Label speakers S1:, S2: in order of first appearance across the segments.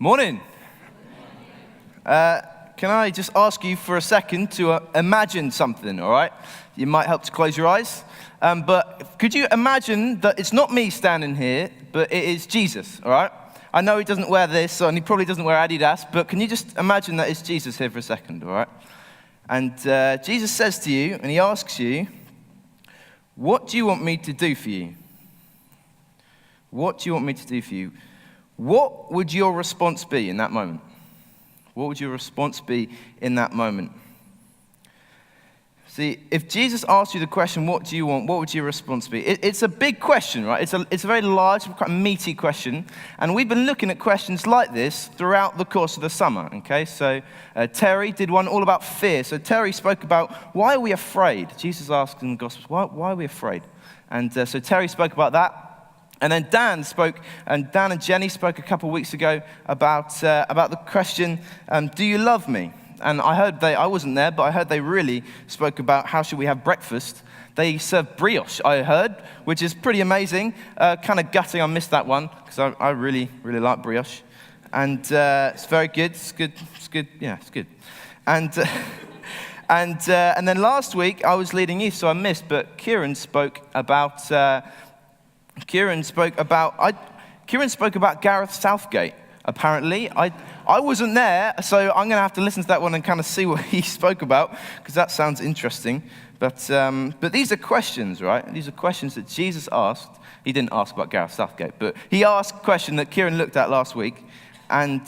S1: Morning. Can I just ask you for a second to imagine something, all right? You might help to close your eyes. But could you imagine that it's not me standing here, but it is Jesus, all right? I know he doesn't wear this, and he probably doesn't wear Adidas, but can you just imagine that it's Jesus here for a second, all right? And Jesus says to you, and he asks you, what do you want me to do for you? What do you want me to do for you? What would your response be in that moment? What would your response be in that moment? See, if Jesus asked you the question, what do you want, what would your response be? It's a big question, right? It's a very large, quite meaty question. And we've been looking at questions like this throughout the course of the summer, okay? So Terry did one all about fear. So Terry spoke about, why are we afraid? Jesus asked in the Gospels, why are we afraid? And so Terry spoke about that. And then Dan and Jenny spoke a couple of weeks ago about the question, do you love me? And I wasn't there, but I heard they really spoke about how should we have breakfast. They serve brioche, I heard, which is pretty amazing. Kind of gutting I missed that one, because I really, really like brioche. And it's very good, it's good, yeah, it's good. And then last week, I was leading youth, so I missed, but Kieran spoke about Gareth Southgate, apparently. I wasn't there, so I'm going to have to listen to that one and kind of see what he spoke about, because that sounds interesting. But these are questions, right? These are questions that Jesus asked. He didn't ask about Gareth Southgate, but he asked a question that Kieran looked at last week. And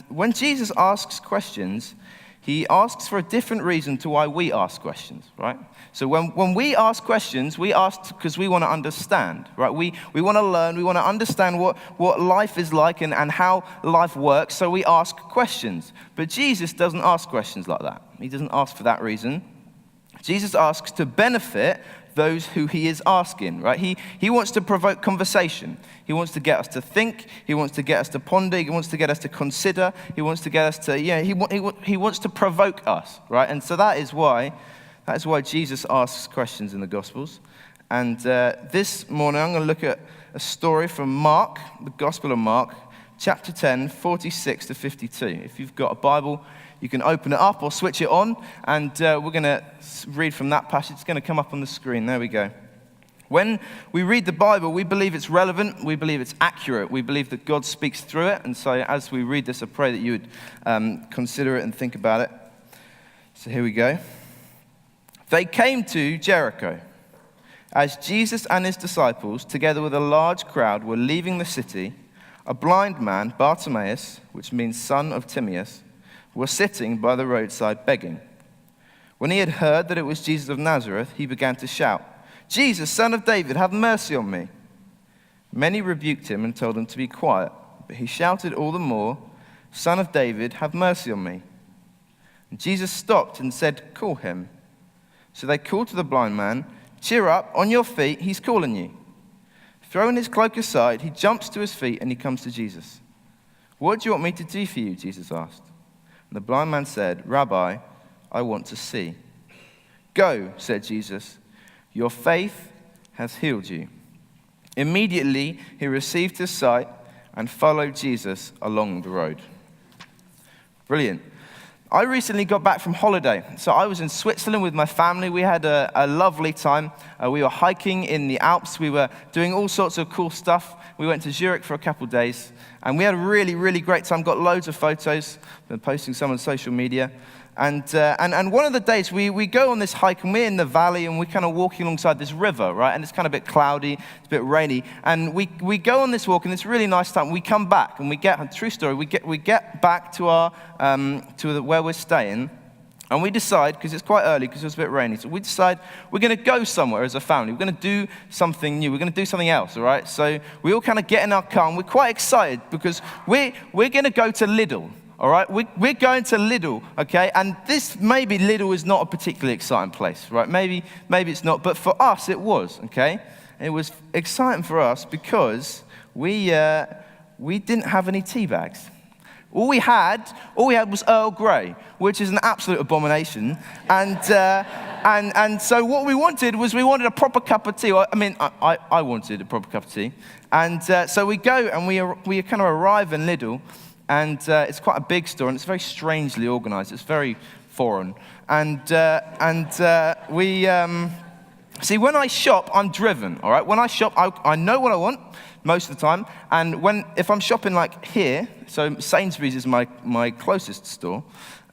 S1: when Jesus asks questions, he asks for a different reason to why we ask questions, right? So when we ask questions, we ask because we want to understand, right? We want to learn, we want to understand what life is like and how life works, so we ask questions. But Jesus doesn't ask questions like that. He doesn't ask for that reason. Jesus asks to benefit those who he is asking, right? He wants to provoke conversation. He wants to get us to think. He wants to get us to ponder. He wants to get us to consider. He wants to get us to, he wants to provoke us, right? And so that is why Jesus asks questions in the Gospels. And this morning I'm going to look at a story from Mark, the Gospel of Mark, chapter 10, 46 to 52. If you've got a Bible, you can open it up or switch it on, and we're going to read from that passage. It's going to come up on the screen. There we go. When we read the Bible, we believe it's relevant. We believe it's accurate. We believe that God speaks through it. And so as we read this, I pray that you would consider it and think about it. So here we go. They came to Jericho. As Jesus and his disciples, together with a large crowd, were leaving the city, a blind man, Bartimaeus, which means son of Timaeus, was sitting by the roadside begging. When he had heard that it was Jesus of Nazareth, he began to shout, "Jesus, son of David, have mercy on me." Many rebuked him and told him to be quiet, but he shouted all the more, "Son of David, have mercy on me." And Jesus stopped and said, "Call him." So they called to the blind man, "Cheer up, on your feet, he's calling you." Throwing his cloak aside, he jumps to his feet and he comes to Jesus. "What do you want me to do for you?" Jesus asked. And the blind man said, "Rabbi, I want to see." "Go," said Jesus, "your faith has healed you." Immediately he received his sight and followed Jesus along the road. Brilliant. I recently got back from holiday. So I was in Switzerland with my family. We had a lovely time. We were hiking in the Alps. We were doing all sorts of cool stuff. We went to Zurich for a couple of days. And we had a really, really great time. Got loads of photos. Been posting some on social media. And one of the days, we go on this hike, and we're in the valley, and we're kind of walking alongside this river, right? And it's kind of a bit cloudy, it's a bit rainy. And we go on this walk, and it's a really nice time. We come back, and true story, we get back to where we're staying, and we decide, because it's quite early, because it was a bit rainy, so we decide we're going to go somewhere as a family. We're going to do something new. We're going to do something else, all right? So we all kind of get in our car, and we're quite excited, because we're going to go to Lidl. All right, we're going to Lidl, okay? And maybe Lidl is not a particularly exciting place, right? Maybe it's not, but for us it was, okay? It was exciting for us because we didn't have any tea bags. All we had was Earl Grey, which is an absolute abomination. And so what we wanted a proper cup of tea. I wanted a proper cup of tea. And so we go and we kind of arrive in Lidl, and it's quite a big store, and it's very strangely organized. It's very foreign. And we see, when I shop, I'm driven, all right? When I shop, I know what I want most of the time. And if I'm shopping like here, so Sainsbury's is my closest store,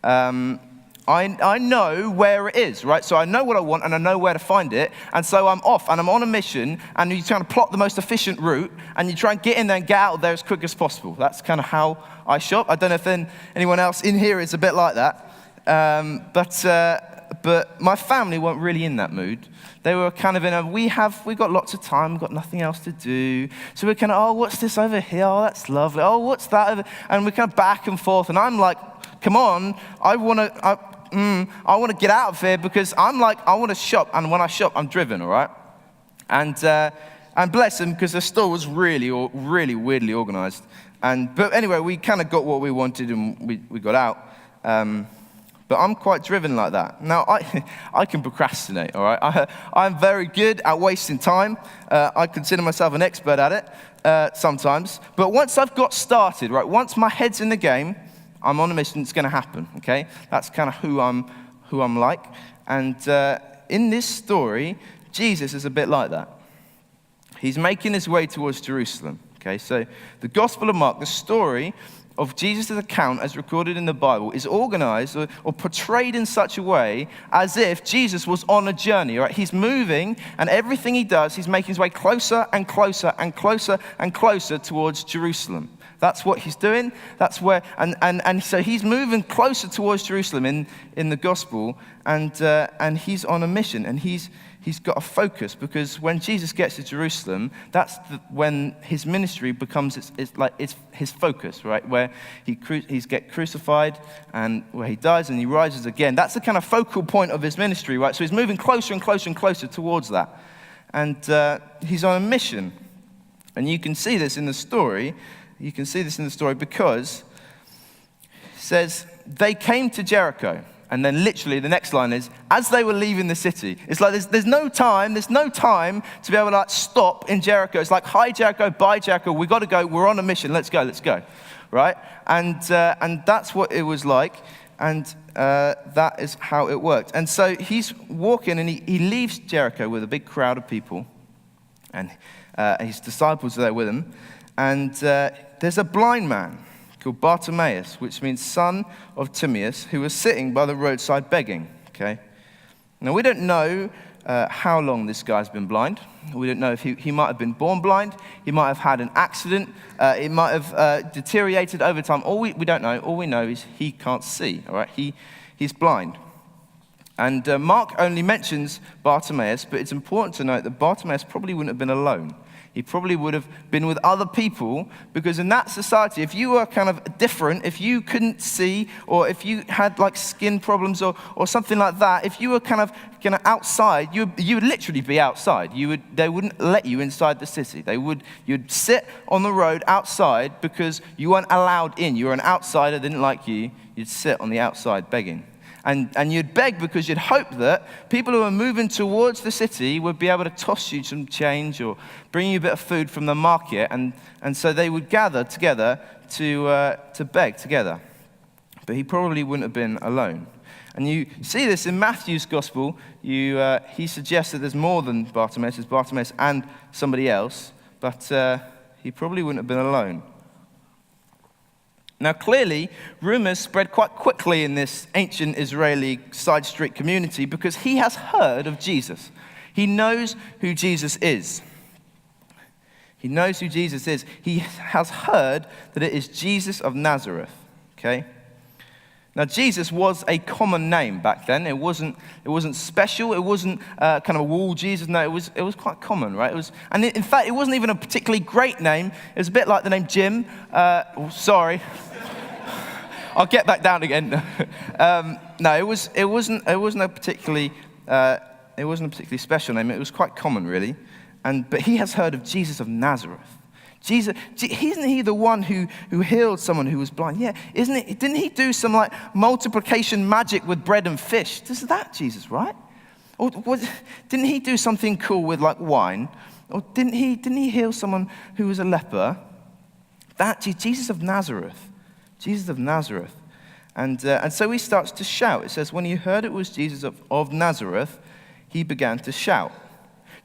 S1: I know where it is, right? So I know what I want and I know where to find it. And so I'm off and I'm on a mission, and you try to plot the most efficient route, and you try and get in there and get out of there as quick as possible. That's kind of how I shop. I don't know if anyone else in here is a bit like that. But my family weren't really in that mood. They were kind of we got lots of time, we've got nothing else to do. So we're kind of, what's this over here? Oh, that's lovely. Oh, what's that over? And we're kind of back and forth. And I'm like, come on, I want to get out of here, because I want to shop. And when I shop, I'm driven, all right? And bless them, because the store was really, really weirdly organized. But anyway, we kind of got what we wanted, and we got out. But I'm quite driven like that. Now, I can procrastinate, all right? I'm very good at wasting time. I consider myself an expert at it sometimes. But once I've got started, right, once my head's in the game, I'm on a mission. It's going to happen, okay? That's kind of who I'm like. And in this story, Jesus is a bit like that. He's making his way towards Jerusalem, okay? So the Gospel of Mark, the story of Jesus' account as recorded in the Bible, is organized or portrayed in such a way as if Jesus was on a journey, right? He's moving, and everything he does, he's making his way closer and closer and closer and closer towards Jerusalem. That's what he's doing. That's where, and so he's moving closer towards Jerusalem in the gospel, and he's on a mission, and he's got a focus, because when Jesus gets to Jerusalem, that's when his ministry becomes it's his focus, right? Where he's get crucified, and where he dies and he rises again. That's the kind of focal point of his ministry, right? So he's moving closer and closer and closer towards that, and he's on a mission, and you can see this in the story. You can see this in the story because it says they came to Jericho. And then literally the next line is, as they were leaving the city. It's like there's no time to be able to stop in Jericho. It's like, hi Jericho, bye Jericho, we got to go, we're on a mission, let's go, right? And that's what it was like, and that is how it worked. And so he's walking, and he leaves Jericho with a big crowd of people, and his disciples are there with him, and there's a blind man called Bartimaeus, which means son of Timaeus, who was sitting by the roadside begging, okay? Now, we don't know how long this guy's been blind. We don't know if he might have been born blind. He might have had an accident. It might have deteriorated over time. We don't know. All we know is he can't see, all right? He's blind. And Mark only mentions Bartimaeus, but it's important to note that Bartimaeus probably wouldn't have been alone. He probably would have been with other people, because in that society, if you were kind of different, if you couldn't see, or if you had like skin problems or something like that, if you were kind of outside, you would literally be outside. They wouldn't let you inside the city. You'd sit on the road outside because you weren't allowed in. You were an outsider, they didn't like you. You'd sit on the outside begging. And you'd beg because you'd hope that people who are moving towards the city would be able to toss you some change or bring you a bit of food from the market. And so they would gather together to beg together. But he probably wouldn't have been alone. And you see this in Matthew's gospel. He suggests that there's more than Bartimaeus. There's Bartimaeus and somebody else. But he probably wouldn't have been alone. Now, clearly, rumors spread quite quickly in this ancient Israeli side street community, because he has heard of Jesus. He knows who Jesus is. He knows who Jesus is. He has heard that it is Jesus of Nazareth, okay? Now, Jesus was a common name back then. It wasn't special. It wasn't kind of a wall Jesus. No, it was quite common, right? And in fact, it wasn't even a particularly great name. It was a bit like the name Jim. Sorry, I'll get back down again. No, it wasn't a particularly special name. It was quite common, really. But he has heard of Jesus of Nazareth. Jesus, isn't he the one who healed someone who was blind? Yeah, didn't he do some like multiplication magic with bread and fish? This is that Jesus, right? Or didn't he do something cool with like wine? Or didn't he heal someone who was a leper? That Jesus of Nazareth. Jesus of Nazareth. And so he starts to shout. It says, when he heard it was Jesus of Nazareth, he began to shout,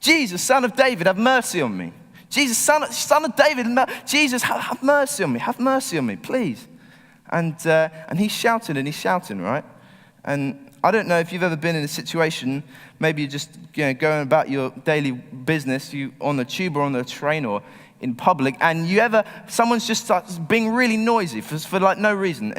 S1: Jesus, son of David, have mercy on me. Jesus, son of David, Jesus, have mercy on me. Have mercy on me, please. And he's shouting and he's shouting, right? And I don't know if you've ever been in a situation, maybe you're just going about your daily business, you on the tube or on the train or in public, and someone's just starts being really noisy for like no reason.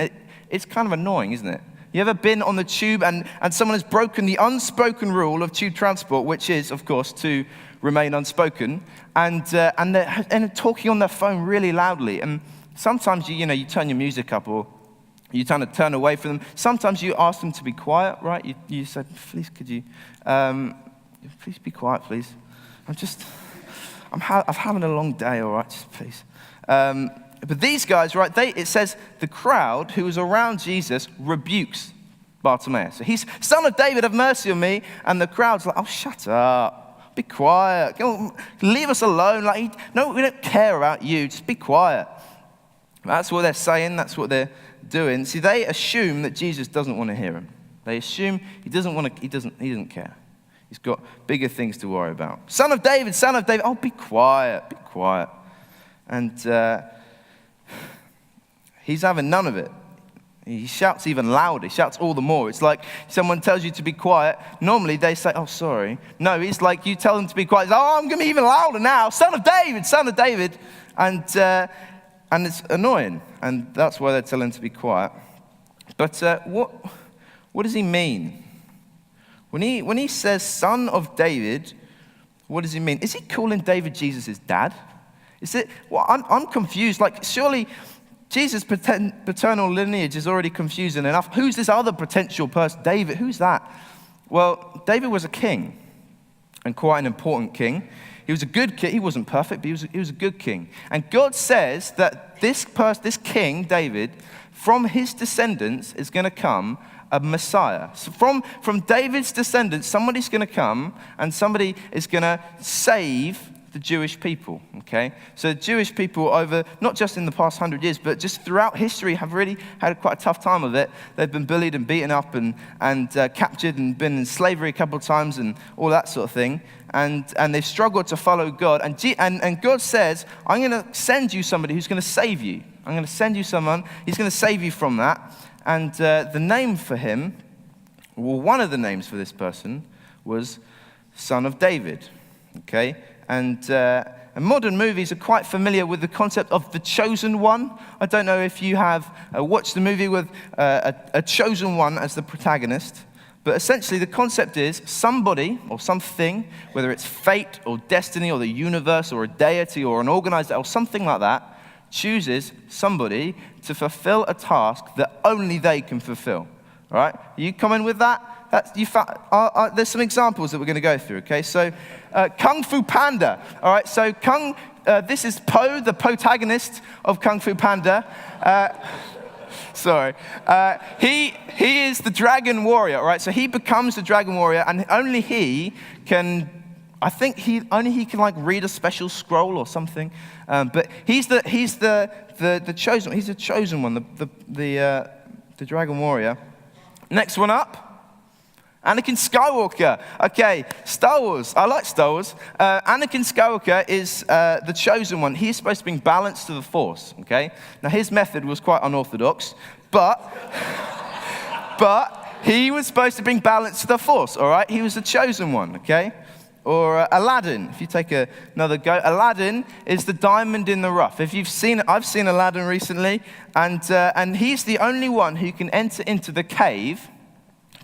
S1: It's kind of annoying, isn't it? You ever been on the tube and someone has broken the unspoken rule of tube transport, which is, of course, to remain unspoken, and they're talking on their phone really loudly. And sometimes you turn your music up or you kind of turn away from them. Sometimes you ask them to be quiet, right? You said, please, could you, please be quiet, please. I'm having a long day, all right, just please. But these guys, right, it says the crowd who was around Jesus rebukes Bartimaeus. So he's, son of David, have mercy on me. And the crowd's like, oh, shut up. Be quiet. Leave us alone. No, we don't care about you. Just be quiet. That's what they're saying. That's what they're doing. See, they assume that Jesus doesn't want to hear him. They assume he doesn't care. He's got bigger things to worry about. Son of David, oh, be quiet. And he's having none of it. He shouts even louder. He shouts all the more. It's like someone tells you to be quiet. Normally they say, oh, sorry. No, it's like you tell them to be quiet. It's, oh, I'm going to be even louder now. Son of David. And it's annoying. And that's why they're telling him to be quiet. But what does he mean? When he says son of David, what does he mean? Is he calling David Jesus' dad? Is it? Well, I'm confused. Like, surely Jesus' paternal lineage is already confusing enough. Who's this other potential person? David, who's that? Well, David was a king, and quite an important king. He was a good king. He wasn't perfect, but he was a good king. And God says that this king, David, from his descendants is going to come a Messiah. So from David's descendants, somebody's going to come, and somebody is going to save the Jewish people, okay? So the Jewish people over, not just in the past 100 years, but just throughout history have really had quite a tough time of it. They've been bullied and beaten up and captured and been in slavery a couple of times and all that sort of thing. And they've struggled to follow God. And God says, I'm going to send you somebody who's going to save you. I'm going to send you someone, he's going to save you from that. And the name for him, well, one of the names for this person was Son of David, okay? And modern movies are quite familiar with the concept of the chosen one. I don't know if you have watched the movie with a chosen one as the protagonist, but essentially the concept is somebody or something, whether it's fate or destiny or the universe or a deity or an organizer or something like that, chooses somebody to fulfill a task that only they can fulfill. All right? You come in with that? There's some examples that we're going to go through, okay? So, Kung Fu Panda, all right? So, this is Po, the protagonist of Kung Fu Panda. He is the dragon warrior, all right? So, he becomes the dragon warrior, and only he can, like read a special scroll or something. But he's the chosen one. He's the chosen one, the dragon warrior. Next one up. Anakin Skywalker. Okay, Star Wars. I like Star Wars. Anakin Skywalker is the chosen one. He's supposed to bring balance to the Force, okay? Now, his method was quite unorthodox, but he was supposed to bring balance to the Force, all right? He was the chosen one, okay? Or Aladdin, if you take another go. Aladdin is the diamond in the rough. If you've seen it, I've seen Aladdin recently, and he's the only one who can enter into the cave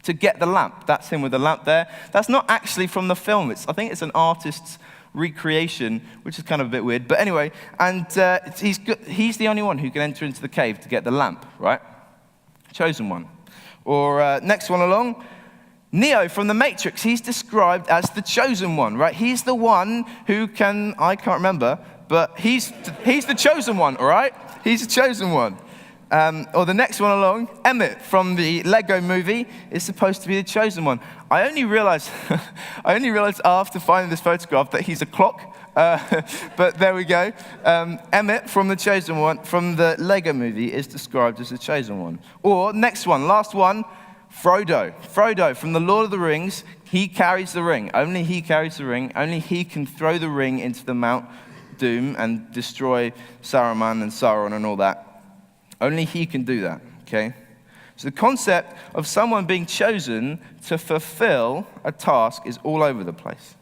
S1: to get the lamp. That's him with the lamp there. That's not actually from the film. I think it's an artist's recreation, which is kind of a bit weird. But anyway, and he's the only one who can enter into the cave to get the lamp, right? Chosen one. Or next one along, Neo from The Matrix. He's described as the chosen one, right? He's the one who can, I can't remember, but he's the chosen one, all right? He's the chosen one. Or the next one along, Emmett from the Lego movie is supposed to be the chosen one. I only realized after finding this photograph that he's a clock. But there we go. Emmett from the chosen one, from the Lego movie, is described as the chosen one. Or next one, last one, Frodo. Frodo from the Lord of the Rings, he carries the ring. Only he carries the ring. Only he can throw the ring into the Mount Doom and destroy Saruman and Sauron and all that. Only he can do that, okay? So the concept of someone being chosen to fulfill a task is all over the place.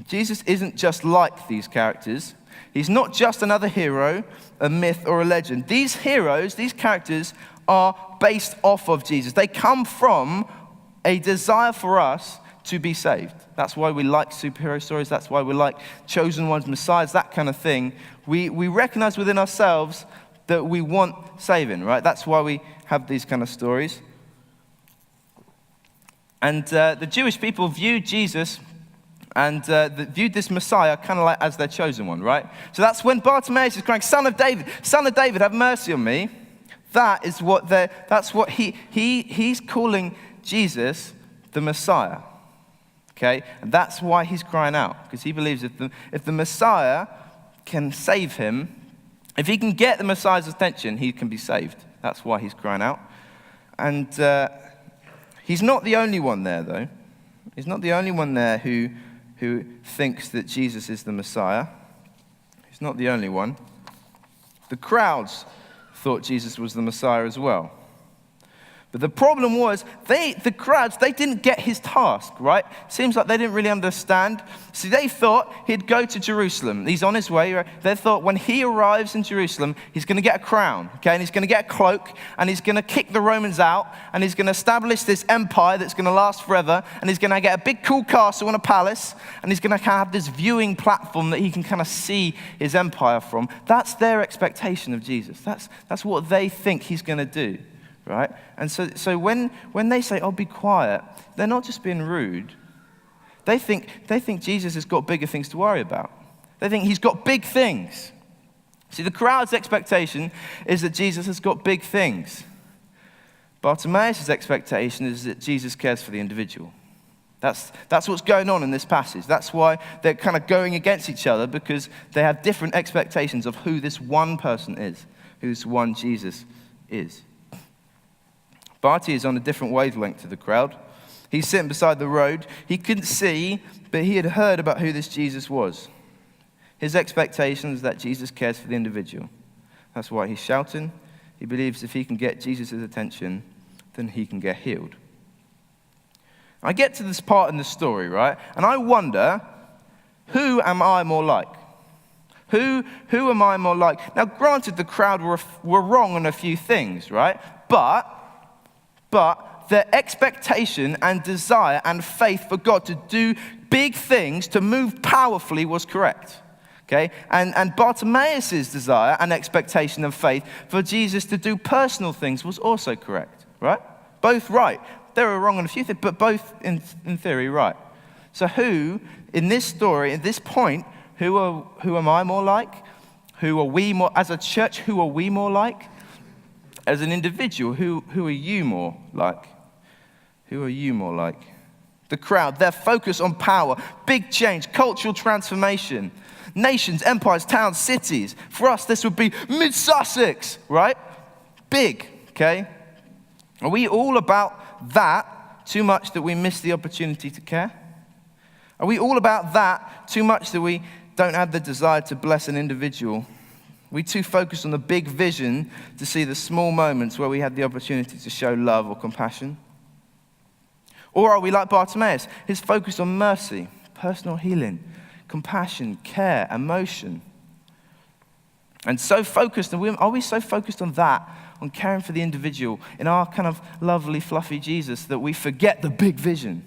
S1: Jesus isn't just like these characters. He's not just another hero, a myth, or a legend. These heroes, these characters, are based off of Jesus. They come from a desire for us to be saved. That's why we like superhero stories. That's why we like chosen ones, messiahs, that kind of thing. We recognize within ourselves that we want saving, right? That's why we have these kind of stories. And the Jewish people viewed Jesus and viewed this Messiah kind of like as their chosen one, right? So that's when Bartimaeus is crying, Son of David, have mercy on me. That's what he's calling Jesus the Messiah, okay? And that's why he's crying out, because he believes if the Messiah can save him, if he can get the Messiah's attention, he can be saved. That's why he's crying out. And he's not the only one there, though. He's not the only one there who thinks that Jesus is the Messiah. He's not the only one. The crowds thought Jesus was the Messiah as well. But the problem was, the crowds, they didn't get his task, right? Seems like they didn't really understand. See, they thought he'd go to Jerusalem. He's on his way. Right? They thought when he arrives in Jerusalem, he's going to get a crown, okay? And he's going to get a cloak, and he's going to kick the Romans out, and he's going to establish this empire that's going to last forever, and he's going to get a big cool castle and a palace, and he's going to have this viewing platform that he can kind of see his empire from. That's their expectation of Jesus. That's what they think he's going to do. Right? And so when they say, oh, be quiet, they're not just being rude. They think Jesus has got bigger things to worry about. They think he's got big things. See, the crowd's expectation is that Jesus has got big things. Bartimaeus' expectation is that Jesus cares for the individual. That's what's going on in this passage. That's why they're kind of going against each other, because they have different expectations of who this one person is, who this one Jesus is. Barty is on a different wavelength to the crowd. He's sitting beside the road. He couldn't see, but he had heard about who this Jesus was. His expectation is that Jesus cares for the individual. That's why he's shouting. He believes if he can get Jesus' attention, then he can get healed. I get to this part in the story, right? And I wonder, who am I more like? Who am I more like? Now, granted, the crowd were wrong on a few things, right? But their expectation and desire and faith for God to do big things, to move powerfully, was correct. Okay? And Bartimaeus' desire and expectation and faith for Jesus to do personal things was also correct. Right? Both right. They were wrong on a few things, but both in theory right. So who, in this story, at this point, who am I more like? Who are we more, as a church, who are we more like? As an individual, who are you more like? Who are you more like? The crowd, their focus on power, big change, cultural transformation, nations, empires, towns, cities. For us, this would be Mid-Sussex, right? Big, okay? Are we all about that too much that we miss the opportunity to care? Are we all about that too much that we don't have the desire to bless an individual? We too focus on the big vision to see the small moments where we have the opportunity to show love or compassion. Or are we like Bartimaeus? His focus on mercy, personal healing, compassion, care, emotion. And so focused, are we so focused on that, on caring for the individual, in our kind of lovely, fluffy Jesus, that we forget the big vision?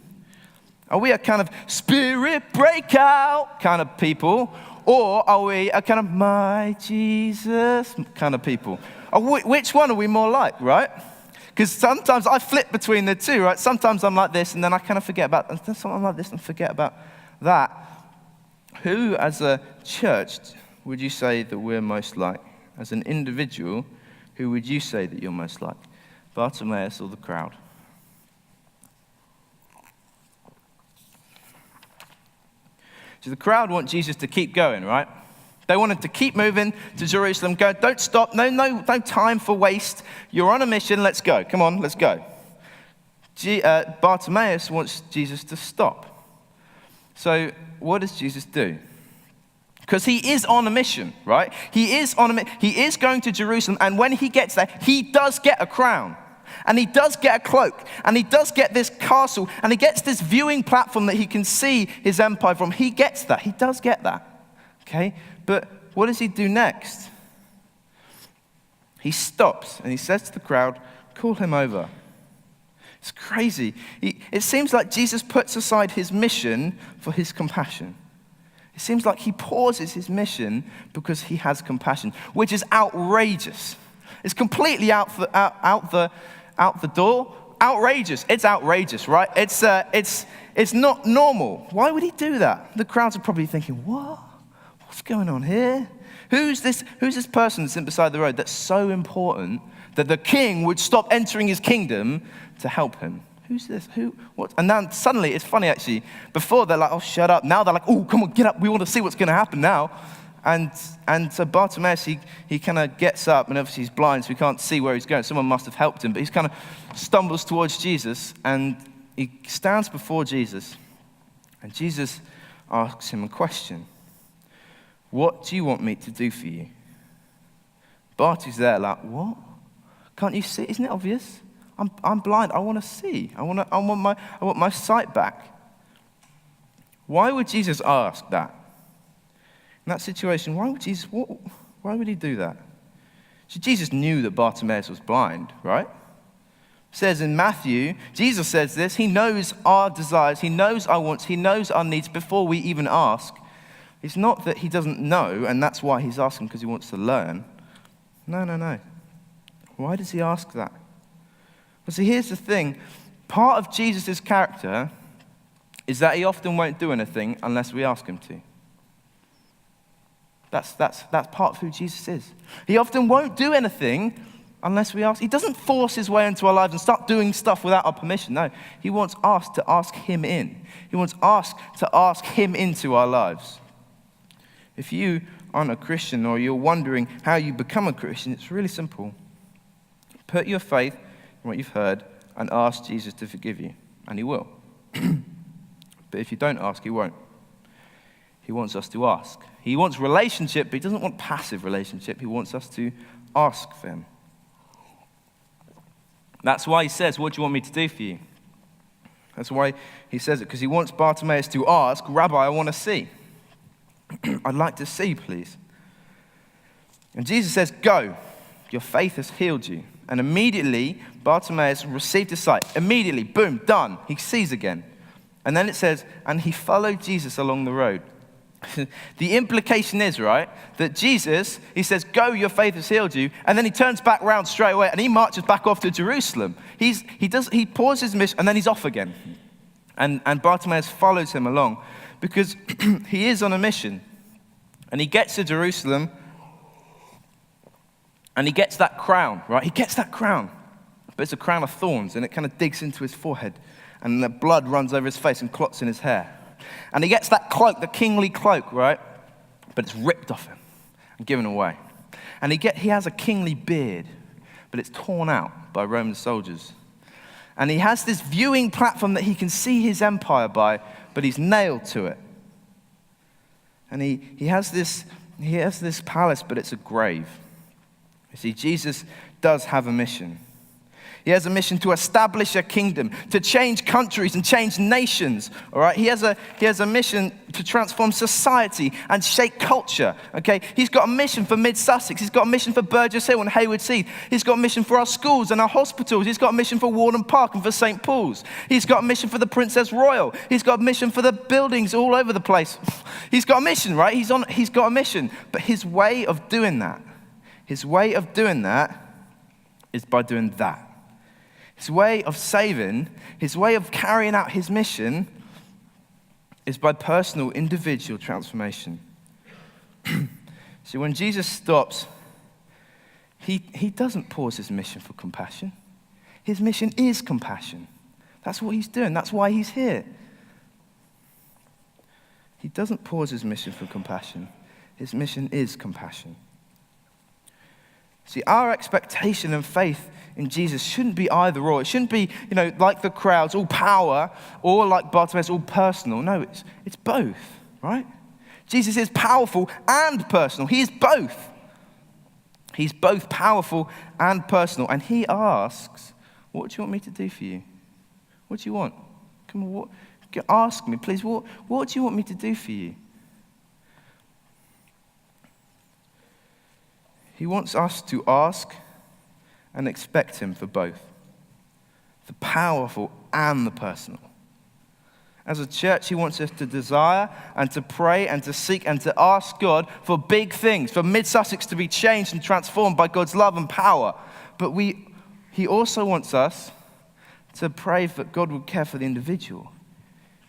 S1: Are we a kind of spirit breakout kind of people? Or are we a kind of my Jesus kind of people? Which one are we more like, right? Because sometimes I flip between the two, right? Sometimes I'm like this, and then I kind of forget about, and then sometimes I'm like this and forget about that. Who, as a church, would you say that we're most like? As an individual, who would you say that you're most like? Bartimaeus or the crowd? So the crowd want Jesus to keep going, right? They wanted to keep moving to Jerusalem. Go, don't stop. No time for waste. You're on a mission. Let's go. Come on, let's go. Bartimaeus wants Jesus to stop. So what does Jesus do? Because he is on a mission, right? He is going to Jerusalem, and when he gets there, he does get a crown. And he does get a cloak, and he does get this castle, and he gets this viewing platform that he can see his empire from. He gets that. He does get that. Okay? But what does he do next? He stops, and he says to the crowd, call him over. It's crazy. It seems like Jesus puts aside his mission for his compassion. It seems like he pauses his mission because he has compassion, which is outrageous. It's completely out the door. Outrageous. It's outrageous, right? It's not normal. Why would he do that? The crowds are probably thinking, what? What's going on here? Who's this person that's in beside the road that's so important that the king would stop entering his kingdom to help him? Who's this? Who? What? And then suddenly, it's funny actually, before they're like, oh, shut up. Now they're like, oh, come on, get up. We want to see what's going to happen now. And so Bartimaeus, he kind of gets up, and obviously he's blind, so he can't see where he's going. Someone must have helped him, but he kind of stumbles towards Jesus, and he stands before Jesus, and Jesus asks him a question. What do you want me to do for you? Barty's there like, what? Can't you see? Isn't it obvious? I'm blind. I want to see. I want my sight back. Why would Jesus ask that? In that situation, why would he do that? So Jesus knew that Bartimaeus was blind, right? It says in Matthew, Jesus says this, he knows our desires, he knows our wants, he knows our needs before we even ask. It's not that he doesn't know, and that's why he's asking, because he wants to learn. No. Why does he ask that? Well, see, here's the thing. Part of Jesus' character is that he often won't do anything unless we ask him to. That's part of who Jesus is. He often won't do anything unless we ask. He doesn't force his way into our lives and start doing stuff without our permission. No, he wants us to ask him in. He wants us to ask him into our lives. If you aren't a Christian or you're wondering how you become a Christian, it's really simple. Put your faith in what you've heard and ask Jesus to forgive you, and he will. But if you don't ask, he won't. He wants us to ask. He wants relationship, but he doesn't want passive relationship. He wants us to ask for him. That's why he says, what do you want me to do for you? That's why he says it, because he wants Bartimaeus to ask, Rabbi, I want to see. I'd like to see, please. And Jesus says, go, your faith has healed you. And immediately, Bartimaeus received his sight. Immediately, boom, done. He sees again. And then it says, and he followed Jesus along the road. The implication is, right, that Jesus, he says, go, your faith has healed you. And then he turns back around straight away and he marches back off to Jerusalem. He pauses his mission and then he's off again. And Bartimaeus follows him along because he is on a mission. And he gets to Jerusalem and he gets that crown, right? He gets that crown. But it's a crown of thorns and it kind of digs into his forehead. And the blood runs over his face and clots in his hair. And he gets that cloak, the kingly cloak, right? But it's ripped off him and given away. And he has a kingly beard, but it's torn out by Roman soldiers. And he has this viewing platform that he can see his empire by, but he's nailed to it. And he has this palace, but it's a grave. You see, Jesus does have a mission. He has a mission to establish a kingdom, to change countries and change nations, all right? He has a mission to transform society and shape culture, okay? He's got a mission for Mid-Sussex. He's got a mission for Burgess Hill and Hayward Heath. He's got a mission for our schools and our hospitals. He's got a mission for Warden Park and for St. Paul's. He's got a mission for the Princess Royal. He's got a mission for the buildings all over the place. He's got a mission, right? He's got a mission. But his way of doing that is by doing that. His way of saving, his way of carrying out his mission is by personal, individual transformation. See, when Jesus stops, he doesn't pause his mission for compassion. His mission is compassion. That's what he's doing. That's why he's here. He doesn't pause his mission for compassion. His mission is compassion. See, our expectation and faith in Jesus shouldn't be either or. It shouldn't be, like the crowds, all power, or like Bartimaeus, all personal. No, it's both, right? Jesus is powerful and personal. He is both. He's both powerful and personal. And he asks, what do you want me to do for you? What do you want? Come on, ask me, please. What do you want me to do for you? He wants us to ask and expect him for both, the powerful and the personal. As a church, he wants us to desire and to pray and to seek and to ask God for big things, for Mid-Sussex to be changed and transformed by God's love and power. But he also wants us to pray that God would care for the individual.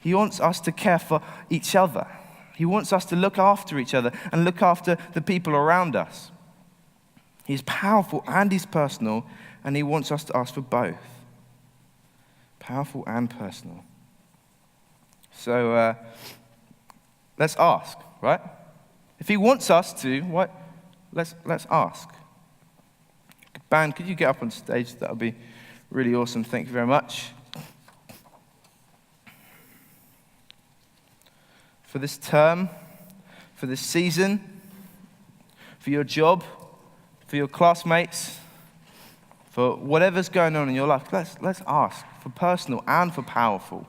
S1: He wants us to care for each other. He wants us to look after each other and look after the people around us. He's powerful and he's personal, and he wants us to ask for both. Powerful and personal. So let's ask, right? If he wants us to, let's ask. Band, could you get up on stage? That would be really awesome. Thank you very much. For this term, for this season, for your job, for your classmates, for whatever's going on in your life, let's ask for personal and for powerful.